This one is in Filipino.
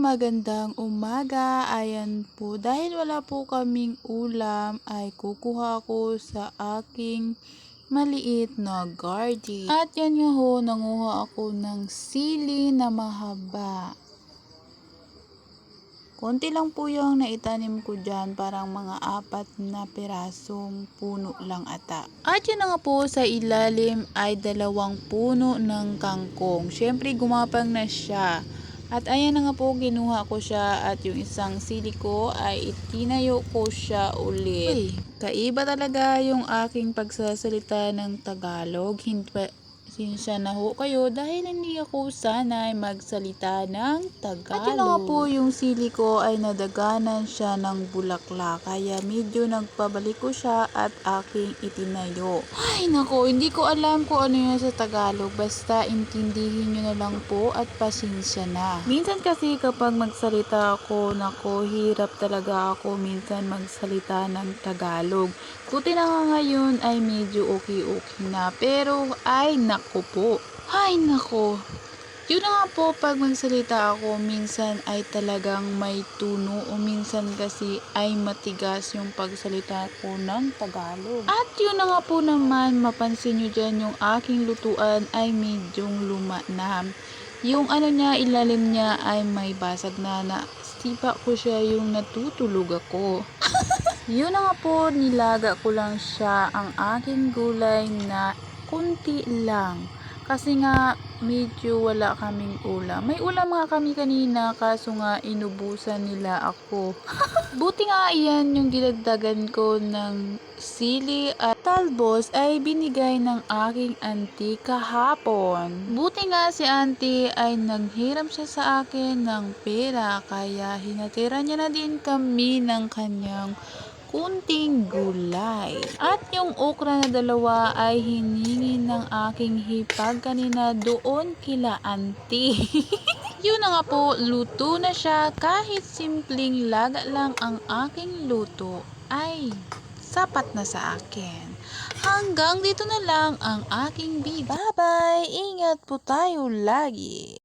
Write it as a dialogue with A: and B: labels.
A: magandang umaga. Ayan po, dahil wala po kaming ulam ay kukuha ko sa aking maliit na garden. At yan nga ho, nanguha ako ng sili na mahaba. Konti lang po yung naitanim ko dyan, parang mga 4 na pirasong puno lang ata. At yun na nga po, sa ilalim ay 2 puno ng kangkong. Syempre gumapang na siya. At ayan na nga po, kinuha ko siya at yung isang sili ko ay itinayo ko siya ulit. Uy, kaiba talaga yung aking pagsasalita ng Tagalog. Sinsya na ho kayo dahil hindi ako sanay magsalita ng Tagalog. At yun na nga po, yung sili ko ay nadaganan siya ng bulaklak. Kaya medyo nagpabalik ko siya at aking itinayo. Ay nako, hindi ko alam kung ano yun sa Tagalog. Basta intindihin nyo na lang po at pasensya na. Minsan kasi kapag magsalita ako, nako, hirap talaga ako minsan magsalita ng Tagalog. Buti na nga ngayon ay medyo okay na. Pero ay nako po. Ay nako. Yun na nga po, pag magsalita ako, minsan ay talagang may tuno o minsan kasi ay matigas yung pagsalita ko ng Tagalog. At yun na nga po naman, mapansin nyo dyan yung aking lutuan ay medyong luma na. Yung ano niya, ilalim niya ay may basag na sipa ko siya yung natutulog ako. Yun na nga po, nilaga ko lang siya ang aking gulay na kunti lang. Kasi nga medyo wala kaming ulam. May ulam nga kami kanina kaso nga inubusan nila ako. Buti nga iyan yung dinagdagan ko ng sili at talbos ay binigay ng aking auntie kahapon. Buti nga si auntie ay nanghiram siya sa akin ng pera kaya hinatira niya na din kami ng kanyang kunting gulay. At yung okra na 2 ay hiningi ng aking hipag kanina doon kila auntie. Yun na nga po, luto na siya. Kahit simpleng laga lang ang aking luto ay sapat na sa akin. Hanggang dito na lang ang aking video. Bye-bye! Ingat po tayo lagi!